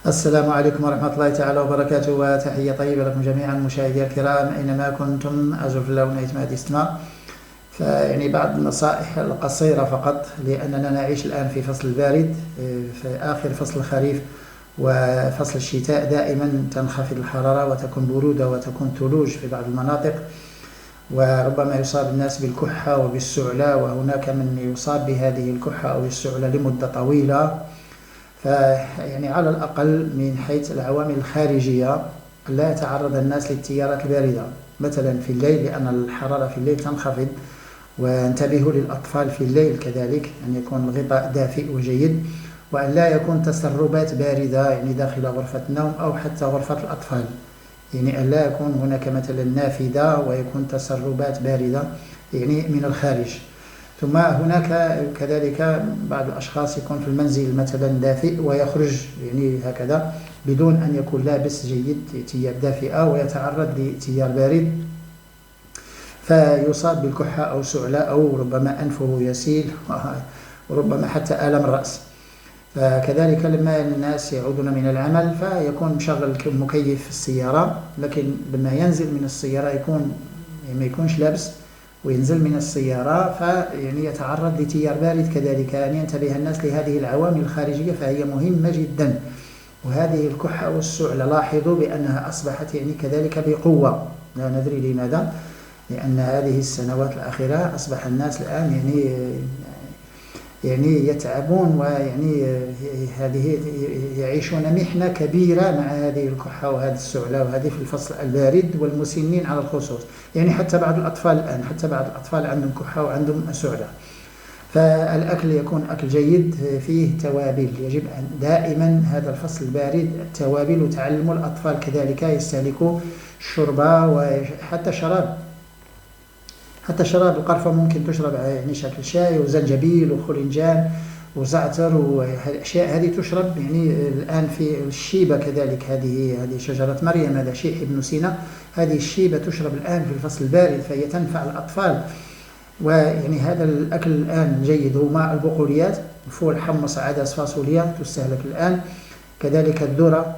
السلام عليكم ورحمة الله تعالى وبركاته، وتحية طيبة لكم جميعا مشاهدي الكرام أينما كنتم. أرجو في الله ونعمة هذه الاستماع. فيعني بعض النصائح القصيرة فقط، لأننا نعيش الآن في فصل البارد، في آخر فصل الخريف وفصل الشتاء. دائما تنخفض الحرارة وتكون برودة وتكون ثلوج في بعض المناطق، وربما يصاب الناس بالكحة وبالسعلة، وهناك من يصاب بهذه الكحة أو السعلة لمدة طويلة. فيعني على الأقل من حيث العوامل الخارجية لا يتعرض الناس للتيارات الباردة مثلا في الليل، لأن الحرارة في الليل تنخفض. وانتبهوا للأطفال في الليل كذلك، أن يكون الغطاء دافئ وجيد، وأن لا يكون تسربات باردة يعني داخل غرفة النوم أو حتى غرفة الأطفال. يعني أن لا يكون هناك مثلا نافذة ويكون تسربات باردة يعني من الخارج. ثم هناك كذلك بعض الأشخاص يكون في المنزل مثلا دافئ ويخرج يعني هكذا بدون أن يكون لابس جيد ثياب دافئة ويتعرض لتيار بارد، فيصاب بالكحة أو سعلة، أو ربما أنفه يسيل وربما حتى آلم الرأس. فكذلك لما الناس يعودون من العمل فيكون مشغل مكيف في السيارة، لكن لما ينزل من السيارة يكون ما يكونش لابس وينزل من السيارة، فيعني يتعرض لتيار بارد كذلك. يعني ينتبه الناس لهذه العوامل الخارجية، فهي مهمة جدا. وهذه الكحة والسعلة لاحظوا بأنها أصبحت يعني كذلك بقوة، لا ندري لماذا، لأن هذه السنوات الأخيرة أصبح الناس الآن يعني يتعبون، ويعني هذه يعيشون محنة كبيرة مع هذه الكحة وهذه السعلة، وهذه في الفصل البارد والمسنين على الخصوص. يعني حتى بعض الأطفال الآن، حتى بعض الأطفال عندهم كحة وعندهم سعلة. فالأكل يكون أكل جيد فيه توابل، يجب أن دائما هذا الفصل البارد التوابل، وتعلموا الأطفال كذلك يستهلكوا الشوربة وحتى شراب. حتى شراب القرفة ممكن تشرب يعني شكل شاي، وزنجبيل وخلنجان وزعتر والأشياء هذه تشرب يعني الآن في الشيبة كذلك. هذه شجرة مريم، هذا شيح ابن سينا، هذه الشيبة تشرب الآن في الفصل البارد، فهي تنفع الأطفال. ويعني هذا الأكل الآن جيد. وماء البقوليات، فول، حمص، عدس، فاصوليا تستهلك الآن. كذلك الذرة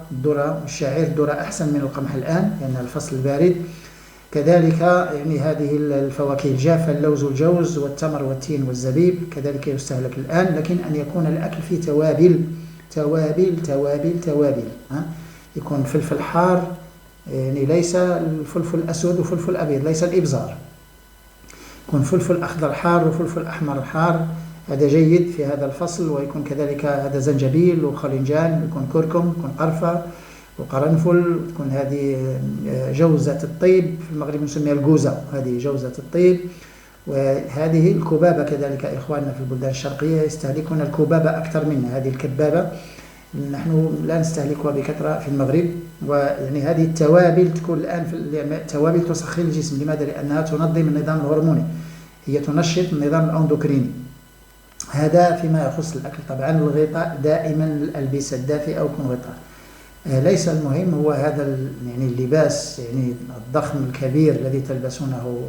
والشعير. الذرة أحسن من القمح الآن لأن الفصل البارد. كذلك يعني هذه الفواكه الجافة، اللوز والجوز والتمر والتين والزبيب كذلك يستهلك الآن، لكن أن يكون الأكل فيه توابل توابل توابل توابل. يكون فلفل حار، يعني ليس الفلفل الأسود وفلفل أبيض، ليس الإبزار. يكون فلفل أخضر حار وفلفل أحمر حار، هذا جيد في هذا الفصل. ويكون كذلك هذا زنجبيل وخلنجان، يكون كركم، يكون قرفة وقرنفل، تكون هذه جوزة الطيب، في المغرب نسميها الجوزة، هذه جوزة الطيب. وهذه الكبابة كذلك، إخواننا في البلدان الشرقية يستهلكون الكبابة أكثر منا. هذه الكبابة نحن لا نستهلكها بكثرة في المغرب. ويعني هذه التوابل تكون الآن توابل تسخن الجسم. لماذا؟ لأنها تنظم النظام الهرموني، هي تنشط النظام الأندوكريني. هذا فيما يخص الأكل. طبعا الغطاء دائما الألبسة الدافئة ويكون غطاء. ليس المهم هو هذا يعني اللباس يعني الضخم الكبير الذي تلبسونه،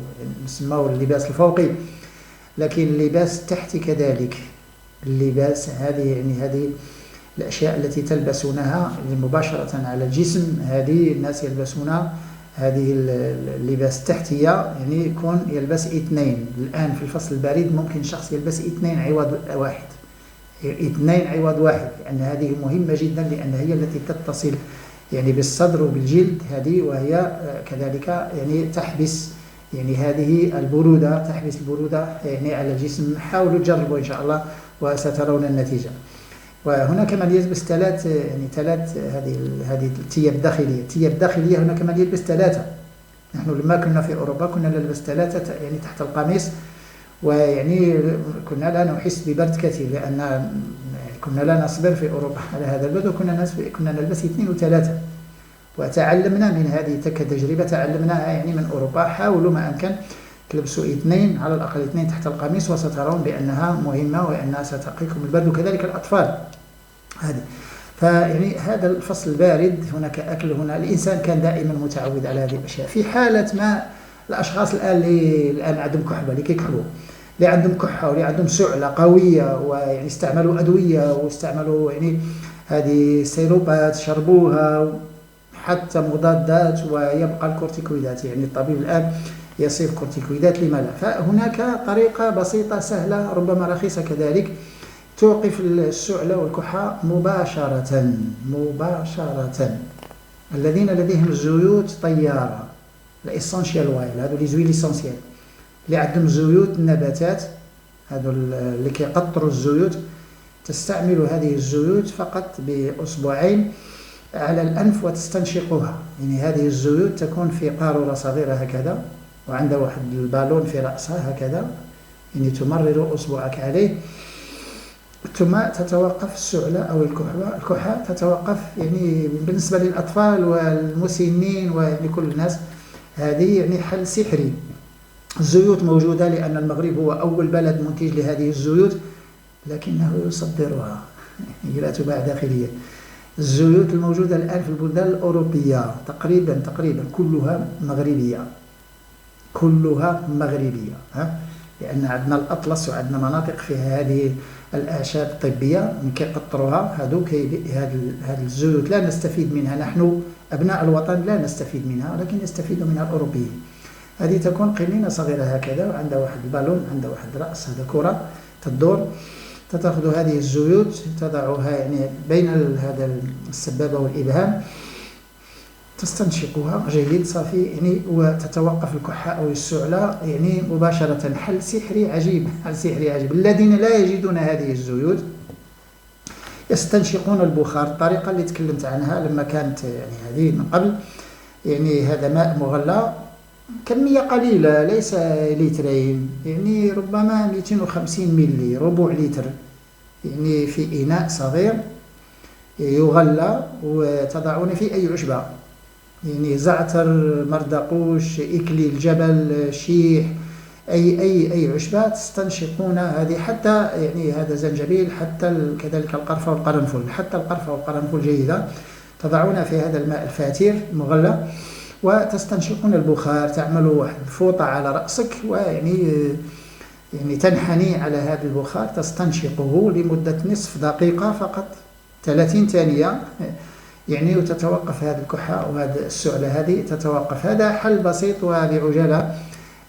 نسميه اللباس الفوقي، لكن اللباس التحتي كذلك. اللباس هذه الأشياء التي تلبسونها مباشرة على الجسم، هذه الناس يلبسونها. هذه اللباس التحتية يعني يكون يلبس 2. الآن في الفصل البارد ممكن شخص يلبس 2 عوض واحد، 2 عوض واحد، لأن هذه مهمة جدا، لأن هي التي تتصل يعني بالصدر وبالجلد هذه، وهي كذلك يعني تحبس يعني هذه البرودة، تحبس البرودة يعني على الجسم. حاولوا تجربوا إن شاء الله وسترون النتيجة. وهناك من يلبس 3 هذه الثياب الداخلية. الثياب الداخلية هناك من يلبس 3. نحن لما كنا في أوروبا كنا نلبس 3 يعني تحت القميص، ويعني كنا لا نحس ببرد كثير، لأن كنا لا نصبر في أوروبا على هذا البرد، وكنا نلبس 2 و3. وتعلمنا من هذه كتجربة، تعلمناها يعني من أوروبا. حاولوا ما أمكن تلبسوا 2 على الأقل، 2 تحت القميص، وسترون بأنها مهمة وأنها ستقيكم البرد. وكذلك الأطفال هذه. فيعني هذا الفصل البارد هناك أكل، هنا الإنسان كان دائما متعود على هذه الأشياء. في حالة ما الأشخاص الآن عندهم كحبة، اللي كيكحبوا، اللي عندهم كحة واللي عندهم سعلة قوية، ويعني استعملوا أدوية واستعملوا يعني هذه سيروبات شربوها حتى مضادات، ويبقى الكورتيكويدات. يعني الطبيب الآن يصف كورتيكويدات، لما لا؟ فهناك طريقة بسيطة سهلة ربما رخيصة كذلك توقف السعلة والكحة مباشرة. الذين لديهم زيوت طيارة، الاسنشيال وايل، هذو لي زويل اسونسيال، اللي عندهم زيوت النباتات، هذو اللي كيقطروا الزيوت، تستعمل هذه الزيوت فقط بأسبوعين على الأنف وتستنشقها. يعني هذه الزيوت تكون في قارورة صغيرة هكذا، وعندها واحد البالون في رأسها هكذا، يعني تمرر أصبعك عليه، ثم تتوقف السعلة أو الكحة تتوقف. يعني بالنسبة للأطفال والمسنين ولكل الناس هذه يعني حل سحري. الزيوت موجودة لأن المغرب هو أول بلد منتج لهذه الزيوت، لكنه يصدرها، لا تباع داخليا. الزيوت الموجودة الآن في البلدان الأوروبية تقريبا كلها مغربية، لأن عندنا الأطلس وعندنا مناطق فيها هذه الأعشاب الطبية من كيقطروها. هذه الزيوت لا نستفيد منها، نحن أبناء الوطن لا نستفيد منها، ولكن يستفيد منها الأوروبيين. هذه تكون قنينة صغيرة هكذا، وعندها واحد البالون، عندها واحد رأس، هذا كرة تدور، تأخذ هذه الزيوت تضعها يعني بين هذا السبابة والإبهام، تستنشقها جيد صافي، يعني وتتوقف الكحة أو السعلة يعني مباشرة. حل سحري عجيب، الذين لا يجدون هذه الزيوت يستنشقون البخار. الطريقة اللي تكلمت عنها لما كانت يعني هذه من قبل، يعني هذا ماء مغلى كمية قليلة، ليس لترين، يعني ربما 250 ملي، ربع لتر، يعني في إناء صغير يغلى، وتضعون فيه أي عشبة، يعني زعتر، مردقوش، إكليل جبل، شيح، أي عشبة تستنشقون هذه، حتى يعني هذا زنجبيل، حتى كذلك القرفة والقرنفل، حتى القرفة والقرنفل جيدة، تضعون في هذا الماء الفاتر المغلى وتستنشقون البخار. تعمل واحد الفوطة على رأسك، يعني تنحني على هذا البخار، تستنشقه لمدة نصف دقيقة فقط، 30 ثانية، يعني وتتوقف هذه الكحة وهذه السعلة هذه تتوقف. هذا حل بسيط وبعجالة،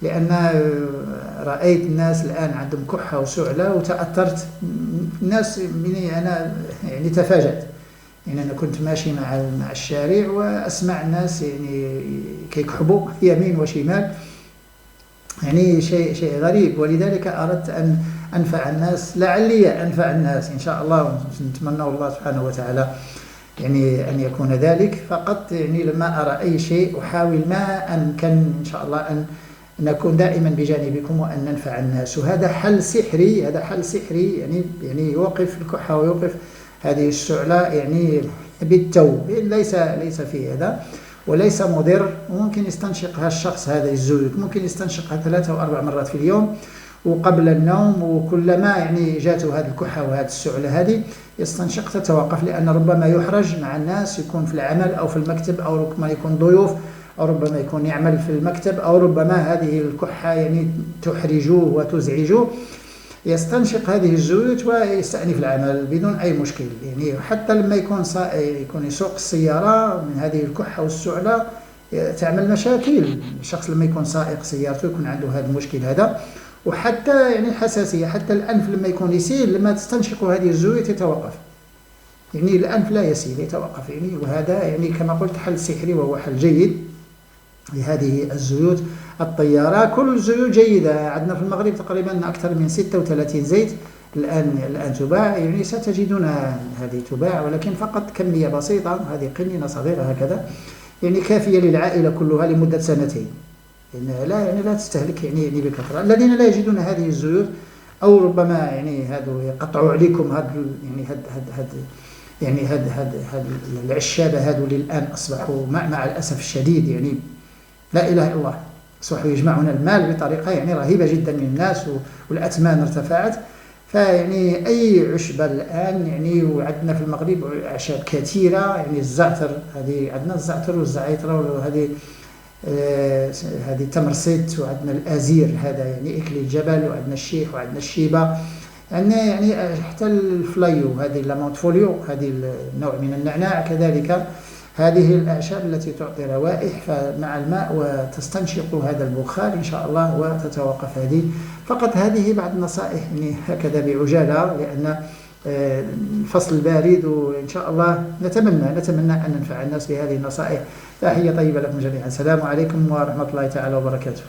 لأن رأيت الناس الآن عندهم كحة وسعلة وتأثرت. الناس أنا يعني تفاجأت، يعني أنا كنت ماشي مع الشارع وأسمع الناس يعني كيكحبوا يمين وشمال، يعني شيء غريب. ولذلك أردت أن أنفع الناس، لعلي أنفع الناس إن شاء الله، نتمنى الله سبحانه وتعالى يعني أن يكون ذلك. فقط يعني لما أرى أي شيء أحاول ما أمكن إن شاء الله أن نكون دائما بجانبكم وأن ننفع الناس. وهذا حل سحري، يعني يوقف الكحة ويوقف هذه السعلة يعني بالتو، ليس فيه هذا، وليس مضر. وممكن يستنشقها الشخص هذه الزيوت، ممكن يستنشقها 3 أو 4 مرات في اليوم، وقبل النوم، وكلما يعني جاته هذه الكحة وهذه السعلة هذه يستنشق تتوقف. لأن ربما يحرج مع الناس، يكون في العمل أو في المكتب، أو ربما يكون ضيوف، أو ربما يكون يعمل في المكتب، أو ربما هذه الكحة يعني تحرجوه وتزعجوه، يستنشق هذه الزيوت ويستأنف العمل بدون أي مشكل. يعني حتى لما يكون يسوق السيارة من هذه الكحة والسعلة تعمل مشاكل. الشخص لما يكون سائق سيارته يكون عنده هذا المشكل هذا، وحتى يعني الحساسية، حتى الأنف لما يكون يسيل، لما تستنشق هذه الزيوت يتوقف، يعني الأنف لا يسيل، يتوقف. يعني وهذا يعني كما قلت حل سحري، وهو حل جيد لهذه الزيوت الطيارة. كل الزيوت جيدة، عندنا في المغرب تقريبا أكثر من 36 زيت الآن تباع، يعني ستجدون هذه تباع، ولكن فقط كمية بسيطة. هذه قنينة صغيرة هكذا، يعني كافية للعائلة كلها لمدة 2 سنين، لا تستهلك يعني بكثرة. الذين لا يجدون هذه الزيوت، أو ربما يعني هذا يقطعوا عليكم هذا العشابة، هذو الآن أصبحوا مع الأسف الشديد، يعني لا إله إلا الله، أصبحوا يجمعون المال بطريقة يعني رهيبة جدا من الناس، والأثمان ارتفعت. فيعني أي عشبة الآن يعني، وعندنا في المغرب أعشاب كثيرة، يعني الزعتر، هذه عندنا الزعتر والزعيترة، وهذه هذه تمرسيت، وعندنا الأزير، هذا يعني إكليل الجبل، وعندنا الشيح، وعندنا الشيبة، عندنا يعني حتى الفلايو، هذه لامونت فوليو، هذه النوع من النعناع كذلك، هذه الأعشاب التي تعطي روائح مع الماء وتستنشق هذا البخار إن شاء الله وتتوقف هذه. فقط هذه بعض النصائح يعني هكذا بعجالة، لأن الفصل البارد، وإن شاء الله نتمنى أن ننفع الناس بهذه النصائح. تحية طيبة لكم جميعا، السلام عليكم ورحمة الله تعالى وبركاته.